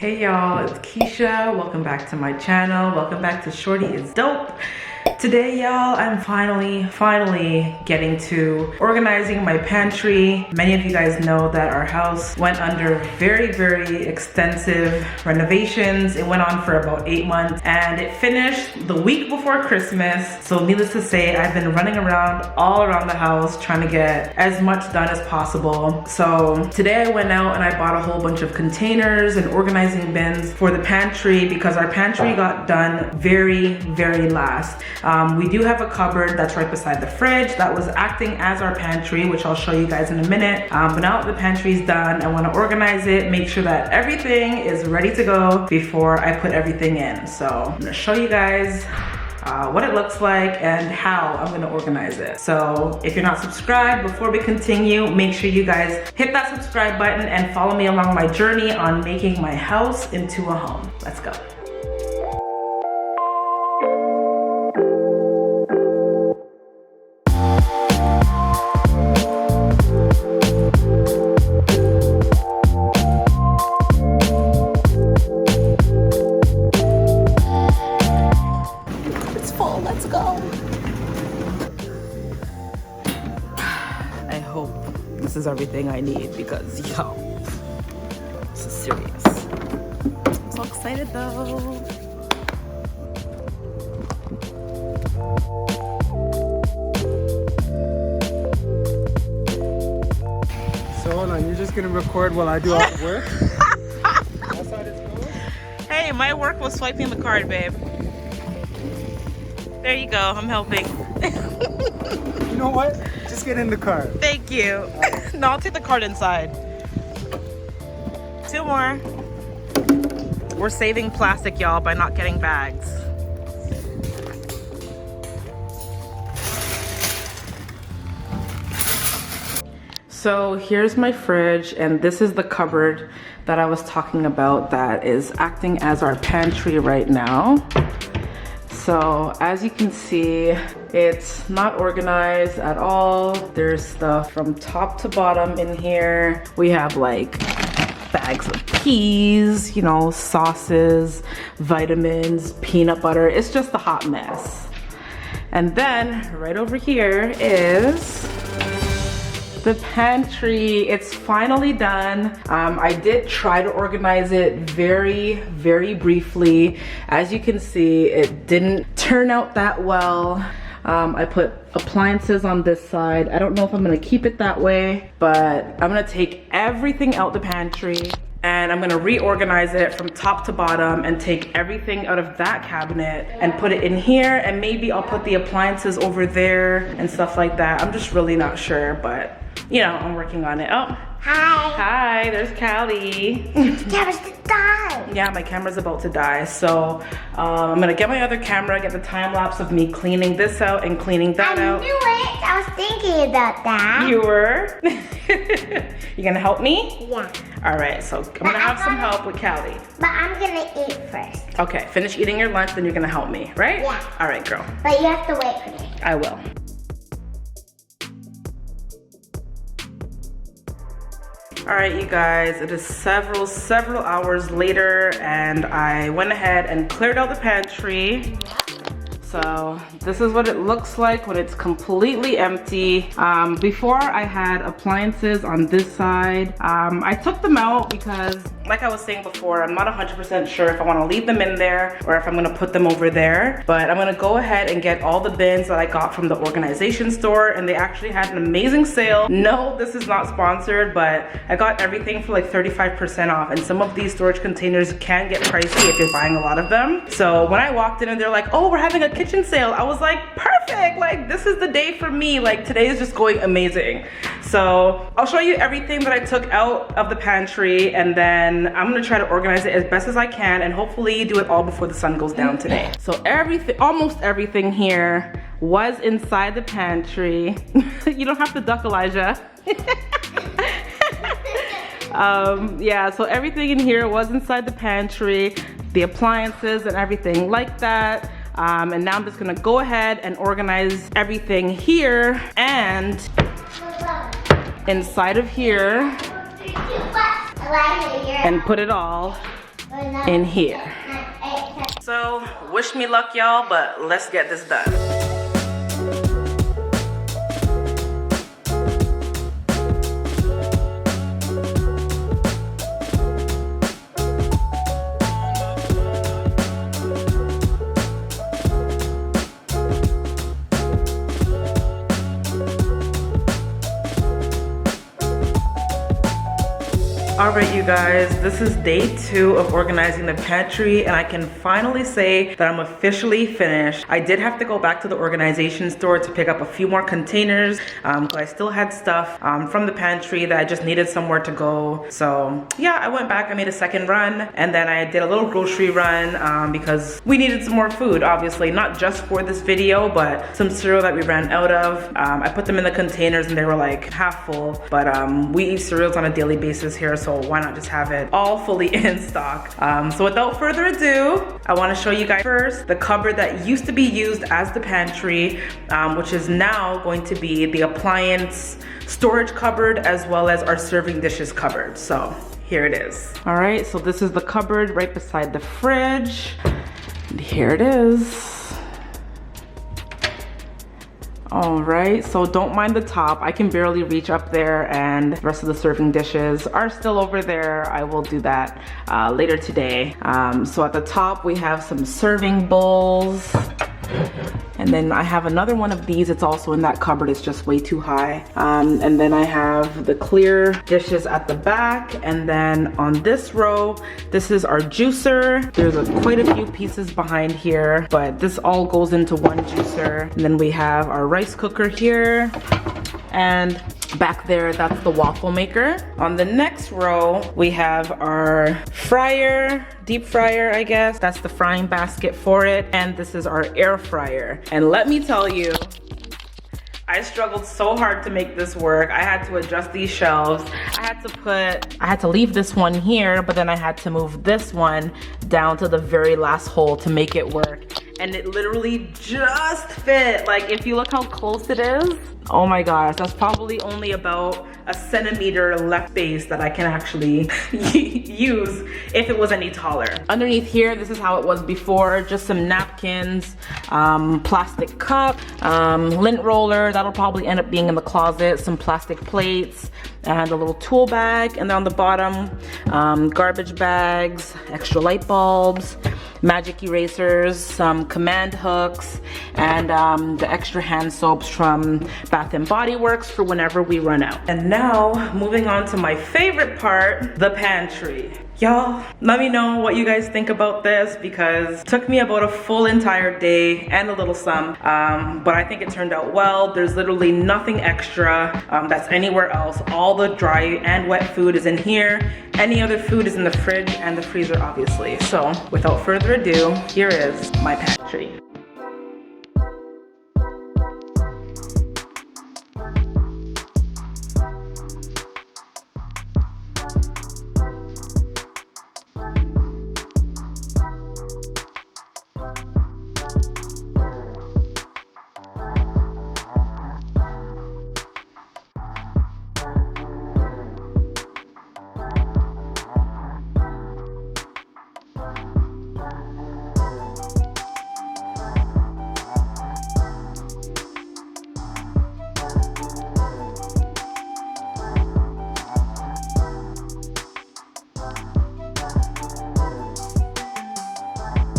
Hey y'all, it's Keshia. Welcome back to my channel. Welcome back to Shorty is Dope. Today, y'all, I'm finally getting to organizing my pantry. Many of you guys know that our house went under very extensive renovations. It went on for about 8 months and it finished the week before Christmas. So needless to say, I've been running around all around the house trying to get as much done as possible. So today I went out and I bought a whole bunch of containers and organizing bins for the pantry because our pantry got done very last. We do have a cupboard that's right beside the fridge that was acting as our pantry, which I'll show you guys in a minute. But now that the pantry's done, I want to organize it, make sure that everything is ready to go before I put everything in. So I'm gonna show you guys what it looks like and how I'm gonna organize it. So if you're not subscribed, before we continue, make sure you guys hit that subscribe button and follow me along my journey on making my house into a home. Let's go. This is everything I need because, yo, this is serious. I'm so excited though. So hold on, you're just gonna record while I do all the work? That's how this goes? Hey, my work was swiping the card, babe. There you go, I'm helping. You know what? Just get in the car. Thank you. No, I'll take the card inside. 2 more. We're saving plastic, y'all, by not getting bags. So here's my fridge, and this is the cupboard that I was talking about that is acting as our pantry right now. So as you can see, it's not organized at all. There's stuff from top to bottom in here. We have like bags of peas, you know, sauces, vitamins, peanut butter. It's just a hot mess. And then right over here is the pantry. It's finally done. I did try to organize it very briefly. As you can see, it didn't turn out that well. I put appliances on this side. I don't know if I'm gonna keep it that way, but I'm gonna take everything out the pantry and I'm gonna reorganize it from top to bottom and take everything out of that cabinet and put it in here, and maybe I'll put the appliances over there and stuff like that. I'm just really not sure, but you know, I'm working on it. Oh, hi. Hi, there's Callie. Camera's to die. Yeah, my camera's about to die. So I'm gonna get my other camera, get the time lapse of me cleaning this out and cleaning that out. I knew it. I was thinking about that. You were? You gonna help me? Yeah. All right, so I'm gonna have some help with Callie. But I'm gonna eat first. Okay, finish eating your lunch, then you're gonna help me, right? Yeah. All right, girl. But you have to wait for me. I will. All right, you guys, it is several hours later and I went ahead and cleared out the pantry. So this is what it looks like when it's completely empty. Before I had appliances on this side. I took them out because, like I was saying before, I'm not 100% sure if I want to leave them in there or if I'm going to put them over there. But I'm going to go ahead and get all the bins that I got from the organization store, and they actually had an amazing sale. No, this is not sponsored, but I got everything for like 35% off, and some of these storage containers can get pricey if you're buying a lot of them. So when I walked in and they're like, oh, we're having a kitchen sale, I was like, perfect, like this is the day for me. Like today is just going amazing. So I'll show you everything that I took out of the pantry, and then I'm gonna try to organize it as best as I can and hopefully do it all before the sun goes down today. So everything, almost everything here was inside the pantry. You don't have to duck, Elijah. Yeah, so everything in here was inside the pantry, the appliances and everything like that. And now I'm just gonna go ahead and organize everything here, and inside of here, and put it all in here. So wish me luck, y'all, but let's get this done. Alright you guys, this is day 2 of organizing the pantry, and I can finally say that I'm officially finished. I did have to go back to the organization store to pick up a few more containers because I still had stuff from the pantry that I just needed somewhere to go. So yeah, I went back, I made a second run, and then I did a little grocery run because we needed some more food, obviously, not just for this video, but some cereal that we ran out of. I put them in the containers and they were like half full, but we eat cereals on a daily basis here, so why not just have it all fully in stock. So without further ado, I want to show you guys first the cupboard that used to be used as the pantry, which is now going to be the appliance storage cupboard as well as our serving dishes cupboard. So here it is. All right, so this is the cupboard right beside the fridge. And here it is. All right, so don't mind the top. I can barely reach up there, and the rest of the serving dishes are still over there. I will do that later today. So at the top, we have some serving bowls. And then I have another one of these. It's also in that cupboard. It's just way too high. And then I have the clear dishes at the back. And then on this row, this is our juicer. There's quite a few pieces behind here, but this all goes into one juicer. And then we have our rice cooker here. And back there, that's the waffle maker. On the next row, we have our fryer, deep fryer, I guess. That's the frying basket for it. And this is our air fryer. And let me tell you, I struggled so hard to make this work. I had to adjust these shelves. I had to leave this one here, but then I had to move this one down to the very last hole to make it work. And it literally just fit. Like, if you look how close it is, oh my gosh, that's probably only about a centimeter left space that I can actually use if it was any taller. Underneath here, this is how it was before. Just some napkins, plastic cup, lint roller. That'll probably end up being in the closet. Some plastic plates and a little tool bag. And then on the bottom, garbage bags, extra light bulbs, magic erasers, some command hooks, and the extra hand soaps from Bath & Body Works for whenever we run out. And now, moving on to my favorite part, the pantry. Y'all, let me know what you guys think about this, because it took me about a full entire day and a little some, but I think it turned out well. There's literally nothing extra that's anywhere else. All the dry and wet food is in here. Any other food is in the fridge and the freezer, obviously. So without further ado, here is my pantry.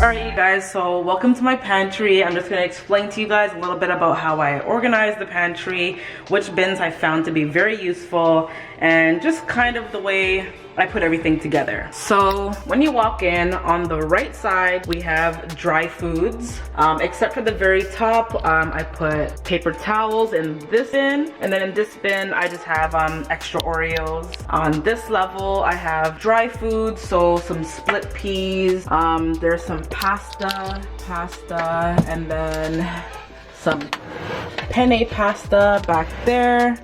Alright you guys, so welcome to my pantry. I'm just going to explain to you guys a little bit about how I organize the pantry, which bins I found to be very useful, and just kind of the way I put everything together. So when you walk in, on the right side we have dry foods, except for the very top. I put paper towels in this bin, and then in this bin I just have extra Oreos. On this level I have dry foods, so some split peas, there's some pasta, and then some penne pasta back there.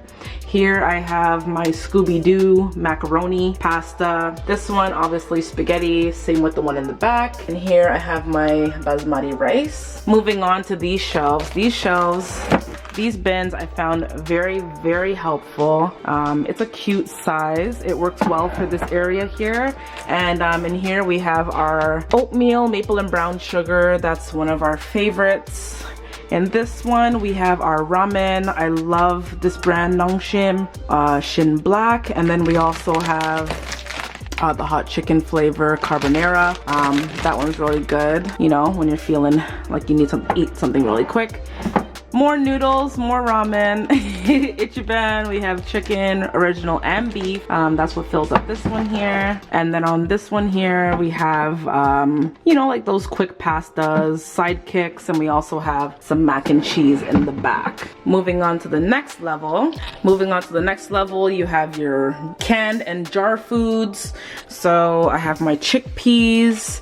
Here I have my Scooby-Doo macaroni pasta. This one, obviously spaghetti, same with the one in the back. And here I have my basmati rice. Moving on to these shelves. These shelves These bins I found very, very helpful. It's a cute size. It works well for this area here. And in here we have our oatmeal, maple and brown sugar. That's one of our favorites. In this one, we have our ramen. I love this brand, Nongshim, Shin Black. And then we also have the hot chicken flavor carbonara. That one's really good, you know, when you're feeling like you need to eat something really quick. More noodles, more ramen. Ichiban, we have chicken, original and beef. That's what fills up this one here. And then on this one here, we have, you know, like those quick pastas, sidekicks, and we also have some mac and cheese in the back. Moving on to the next level. You have your canned and jar foods. So I have my chickpeas,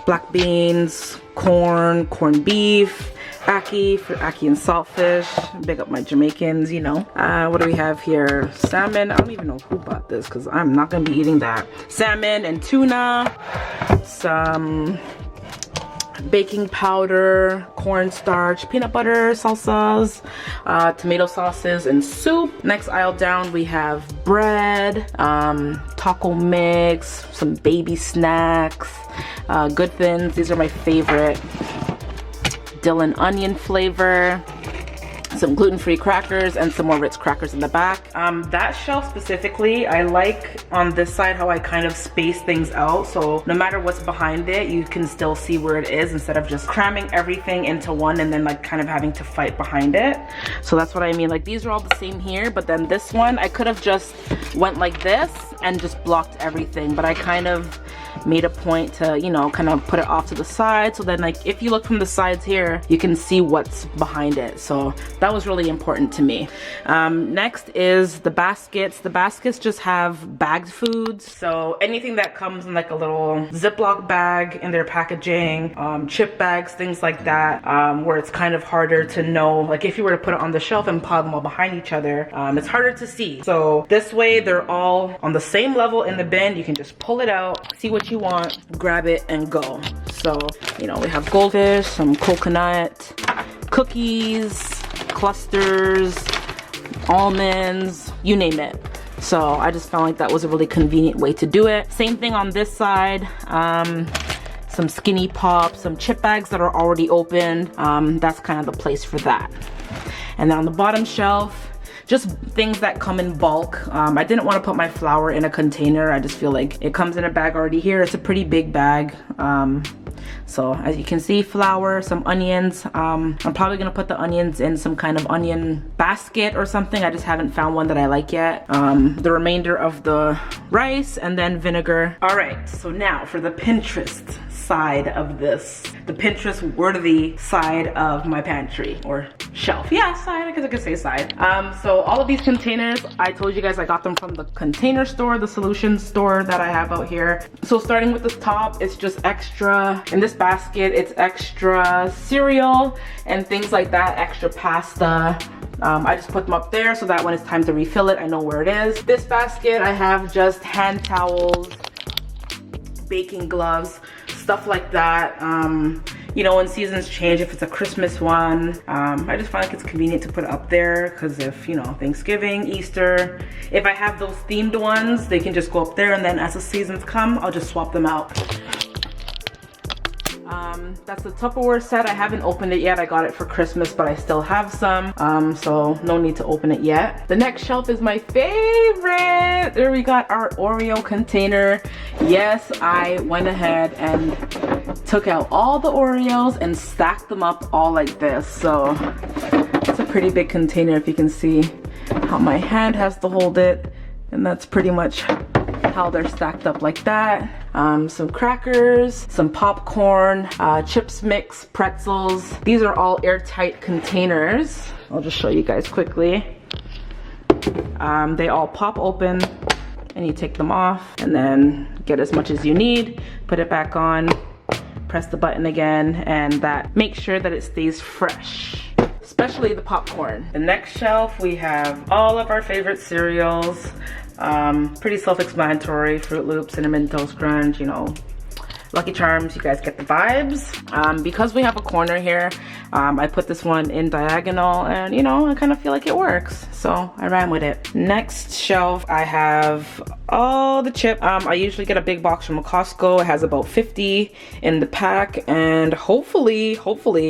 black beans, corn, corned beef, ackee for ackee and saltfish. Big up my Jamaicans, you know. What do we have here? Salmon. I don't even know who bought this because I'm not gonna be eating that. Salmon and tuna. Some baking powder, cornstarch, peanut butter, salsas, tomato sauces, and soup. Next aisle down we have bread, taco mix, some baby snacks, good thins. These are my favorite. Dill and onion flavor, some gluten-free crackers, and some more Ritz crackers in the back. That shelf specifically, I like on this side how I kind of space things out, so no matter what's behind it, you can still see where it is instead of just cramming everything into one and then like kind of having to fight behind it. So that's what I mean. Like these are all the same here, but then this one, I could have just went like this and just blocked everything, but I kind of made a point to, you know, kind of put it off to the side, so then like if you look from the sides here, you can see what's behind it. So that was really important to me. Next is the baskets. The baskets just have bagged foods, so anything that comes in like a little Ziploc bag in their packaging, chip bags, things like that, where it's kind of harder to know, like if you were to put it on the shelf and pile them all behind each other, it's harder to see. So this way they're all on the same level in the bin. You can just pull it out, see what you want, grab it and go. So, you know, we have goldfish, some coconut, cookies, clusters, almonds, you name it. So I just found like that was a really convenient way to do it. Same thing on this side. Some skinny pops, some chip bags that are already opened. That's kind of the place for that. And then on the bottom shelf, just things that come in bulk. I didn't want to put my flour in a container. I just feel like it comes in a bag already here. It's a pretty big bag. So as you can see, flour, some onions. I'm probably gonna put the onions in some kind of onion basket or something. I just haven't found one that I like yet. The remainder of the rice and then vinegar. All right, so now for the Pinterest side of this, the Pinterest worthy side of my pantry or shelf. Yeah, side, I guess I could say side. So all of these containers, I told you guys I got them from the container store, the solution store that I have out here. So starting with the top, it's just extra, in this basket, it's extra cereal and things like that, extra pasta. I just put them up there so that when it's time to refill it, I know where it is. This basket, I have just hand towels, baking gloves, stuff like that. You know, when seasons change, if it's a Christmas one, I just find like it's convenient to put it up there because if, you know, Thanksgiving, Easter, if I have those themed ones, they can just go up there, and then as the seasons come, I'll just swap them out. That's the Tupperware set. I haven't opened it yet. I got it for Christmas, but I still have some, so no need to open it yet. The next shelf is my favorite. There we got our Oreo container. Yes, I went ahead and took out all the Oreos and stacked them up all like this. So it's a pretty big container, if you can see how my hand has to hold it, and that's pretty much how they're stacked up like that. Some crackers, some popcorn, chips mix, pretzels. These are all airtight containers. I'll just show you guys quickly. They all pop open and you take them off and then get as much as you need, put it back on, press the button again, and that makes sure that it stays fresh, especially the popcorn. The next shelf, we have all of our favorite cereals. Pretty self-explanatory: Fruit Loops, Cinnamon Toast Crunch, you know, Lucky Charms, you guys get the vibes. Because we have a corner here, I put this one in diagonal, and you know, I kind of feel like it works, so I ran with it. Next shelf, I have all the chip. I usually get a big box from Costco. It has about 50 in the pack, and hopefully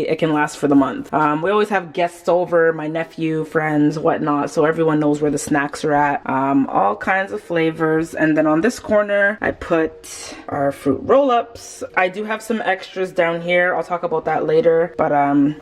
it can last for the month. We always have guests over, my nephew, friends, whatnot, so everyone knows where the snacks are at. All kinds of flavors. And then on this corner, I put our fruit roll-ups. I do have some extras down here. I'll talk about that later, but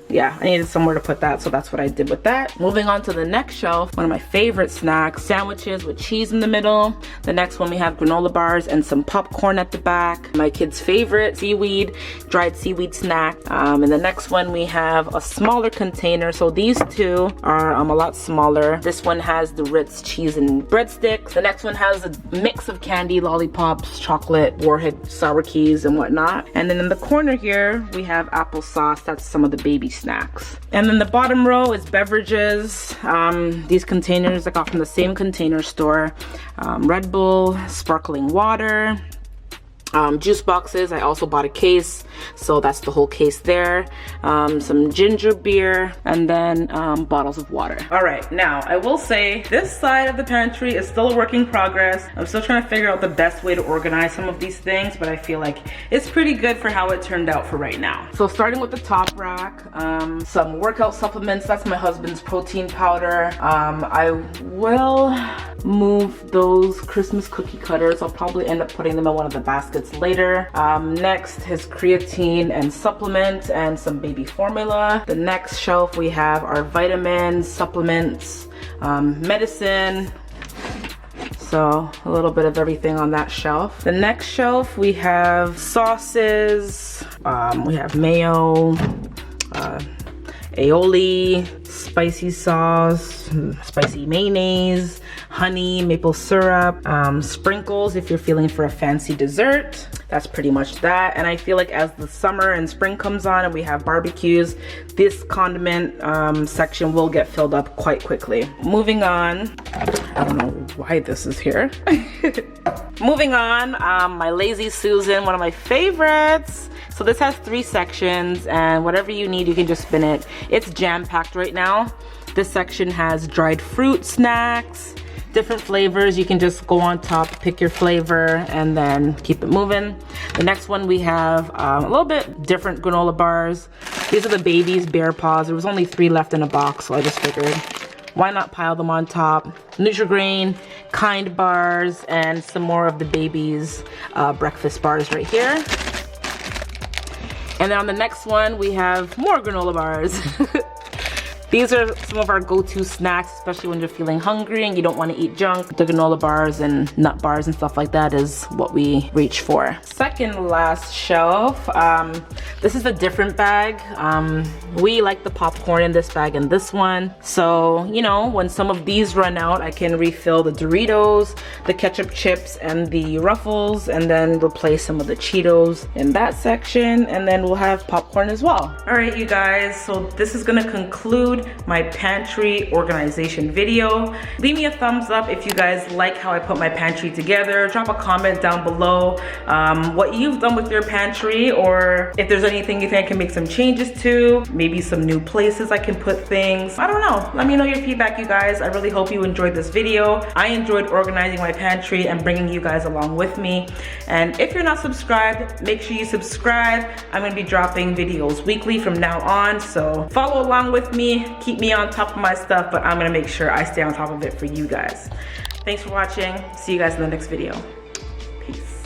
yeah, I needed somewhere to put that, so that's what I did with that. Moving on to the next shelf, one of my favorite snacks, sandwiches with cheese in the middle. The next one, we have granola bars and some popcorn at the back. My kid's favorite, seaweed, dried seaweed snack. And the next one, we have a smaller container. So these two are a lot smaller. This one has the Ritz cheese and breadsticks. The next one has a mix of candy, lollipops, chocolate, Warhead sour keys, and whatnot. And then in the corner here, we have applesauce. That's some of the baby snacks. And then the bottom row is beverages. These containers I got from the same container store. Red Bull, sparkling water, juice boxes. I also bought a case, so that's the whole case there. Some ginger beer, and then bottles of water. All right, now I will say this side of the pantry is still a work in progress. I'm still trying to figure out the best way to organize some of these things, but I feel like it's pretty good for how it turned out for right now. So starting with the top rack, some workout supplements. That's my husband's protein powder. I will move those Christmas cookie cutters. I'll probably end up putting them in one of the baskets later. Next, his creatine and supplement and some baby formula. The next shelf, we have our vitamins, supplements, medicine. So a little bit of everything on that shelf. The next shelf, we have sauces, we have mayo, aioli, spicy sauce, spicy mayonnaise, honey, maple syrup, sprinkles if you're feeling for a fancy dessert. That's pretty much that. And I feel like as the summer and spring comes on and we have barbecues, this condiment section will get filled up quite quickly. Moving on, I don't know why this is here. Moving on, my Lazy Susan, one of my favorites. So this has 3 sections, and whatever you need, you can just spin it. It's jam-packed right now. This section has dried fruit snacks, different flavors. You can just go on top, pick your flavor, and then keep it moving. The next one, we have a little bit different granola bars. These are the baby's bear paws. There was only 3 left in a box, so I just figured, why not pile them on top? Nutri-Grain, Kind bars, and some more of the baby's breakfast bars right here. And then on the next one, we have more granola bars. These are some of our go-to snacks, especially when you're feeling hungry and you don't want to eat junk. The granola bars and nut bars and stuff like that is what we reach for. Second last shelf, this is a different bag. We like the popcorn in this bag and this one. So, you know, when some of these run out, I can refill the Doritos, the ketchup chips, and the Ruffles, and then replace some of the Cheetos in that section, and then we'll have popcorn as well. All right, you guys, so this is gonna conclude my pantry organization video. Leave me a thumbs up if you guys like how I put my pantry together. Drop a comment down below what you've done with your pantry, or if there's anything you think I can make some changes to, maybe some new places I can put things. I don't know. Let me know your feedback, you guys. I really hope you enjoyed this video. I enjoyed organizing my pantry and bringing you guys along with me. And if you're not subscribed, make sure you subscribe. I'm gonna be dropping videos weekly from now on, so follow along with me. Keep me on top of my stuff, but I'm gonna make sure I stay on top of it for you guys. Thanks for watching. See you guys in the next video. Peace.